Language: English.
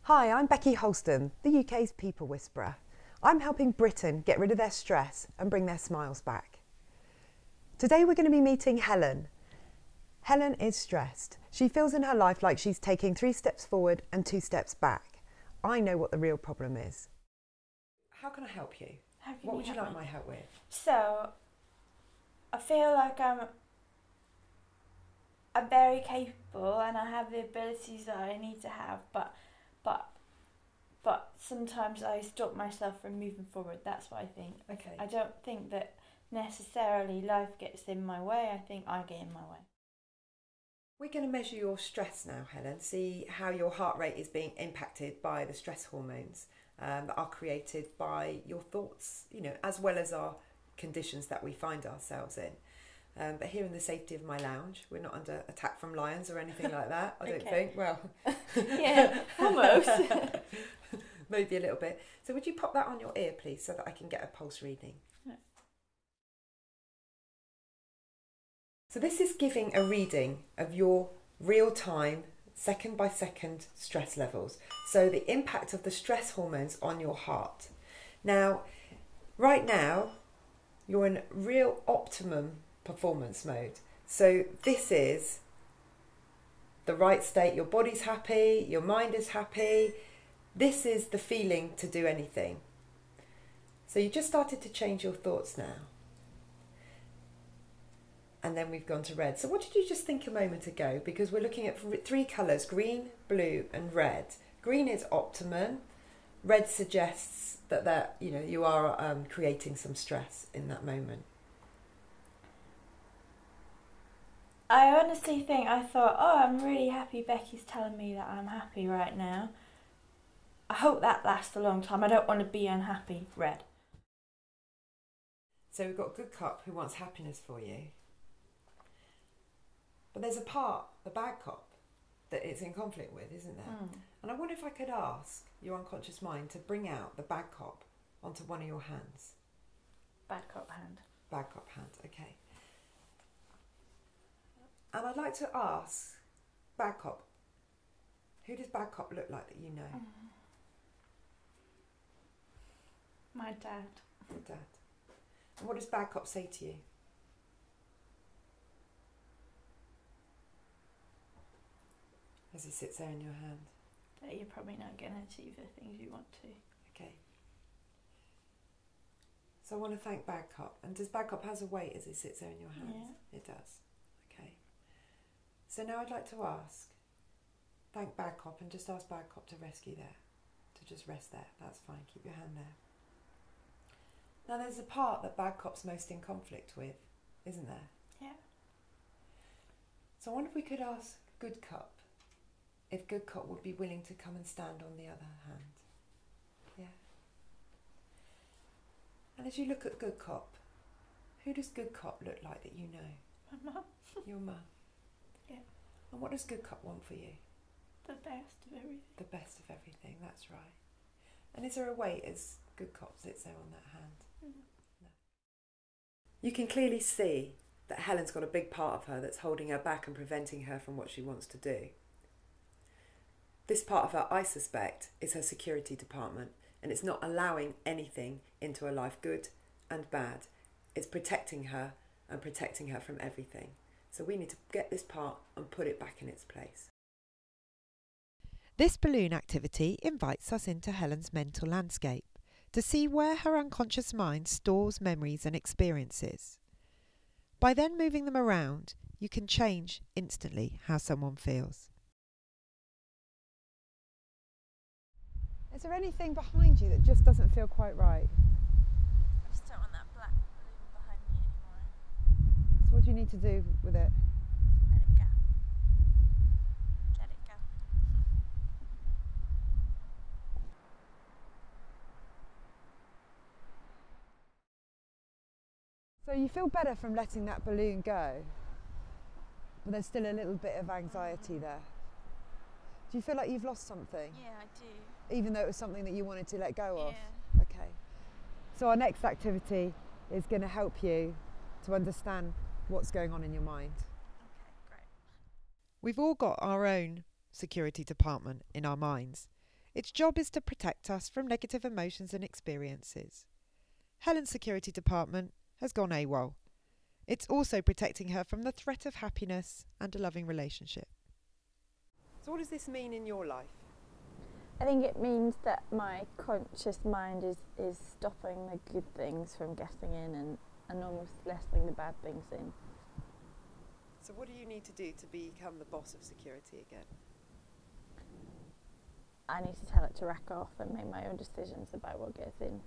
Hi, I'm Becki Houlston, the UK's People Whisperer. I'm helping Britain get rid of their stress and bring their smiles back. Today we're going to be meeting Helen. Helen is stressed. She feels in her life like she's taking 3 steps forward and 2 steps back. I know what the real problem is. How can I help you? What would you like my help with? So, I feel like I'm very capable and I have the abilities that I need to have, but sometimes I stop myself from moving forward. That's what I think. Okay. I don't think that necessarily life gets in my way. I think I get in my way. We're going to measure your stress now, Helen, see how your heart rate is being impacted by the stress hormones that are created by your thoughts, as well as our conditions that we find ourselves in. But here in the safety of my lounge, we're not under attack from lions or anything like that, I don't think. Well, yeah, almost. Maybe a little bit. So would you pop that on your ear, please, so that I can get a pulse reading? Yeah. So this is giving a reading of your real-time, second-by-second stress levels. So the impact of the stress hormones on your heart. Now, right now, you're in real optimum performance mode. So this is the right state. Your body's happy, your mind is happy. This is the feeling to do anything. So you just started to change your thoughts now. And then we've gone to red. So what did you just think a moment ago? Because we're looking at 3 colours, green, blue and red. Green is optimum. Red suggests that you are creating some stress in that moment. I honestly I thought, I'm really happy Becky's telling me that I'm happy right now. I hope that lasts a long time. I don't want to be unhappy. Red. So we've got good cop who wants happiness for you. But there's a part, the bad cop, that it's in conflict with, isn't there? And I wonder if I could ask your unconscious mind to bring out the bad cop onto one of your hands. Bad cop hand. Bad cop hand, okay. And I'd like to ask bad cop, who does bad cop look like that you know? My dad. Your dad. And what does bad cop say to you? As he sits there in your hand. That you're probably not going to achieve the things you want to. Okay. So I want to thank bad cop. And does bad cop has a weight as he sits there in your hands? Yeah. It does. Okay. So now I'd like to thank bad cop and just ask bad cop to rescue there. To just rest there. That's fine. Keep your hand there. Now there's a part that bad cop's most in conflict with, isn't there? Yeah. So I wonder if we could ask good cop if good cop would be willing to come and stand on the other hand. Yeah. And as you look at good cop, who does good cop look like that you know? My mum. Your mum. Yeah. And what does good cop want for you? The best of everything. The best of everything, that's right. And is there a weight as good cop sits there on that hand? No. You can clearly see that Helen's got a big part of her that's holding her back and preventing her from what she wants to do. This part of her, I suspect, is her security department, and it's not allowing anything into her life, good and bad. It's protecting her and protecting her from everything. So we need to get this part and put it back in its place. This balloon activity invites us into Helen's mental landscape to see where her unconscious mind stores memories and experiences. By then moving them around, you can change instantly how someone feels. Is there anything behind you that just doesn't feel quite right? I just don't want that black balloon behind me anymore. So what do you need to do with it? Let it go. Let it go. So you feel better from letting that balloon go, but there's still a little bit of anxiety there. Do you feel like you've lost something? Yeah, I do. Even though it was something that you wanted to let go of? Yeah. Okay. So our next activity is going to help you to understand what's going on in your mind. Okay, great. We've all got our own security department in our minds. Its job is to protect us from negative emotions and experiences. Helen's security department has gone AWOL. It's also protecting her from the threat of happiness and a loving relationship. So what does this mean in your life? I think it means that my conscious mind is stopping the good things from getting in and almost letting the bad things in. So what do you need to do to become the boss of security again? I need to tell it to rack off and make my own decisions about what gets in.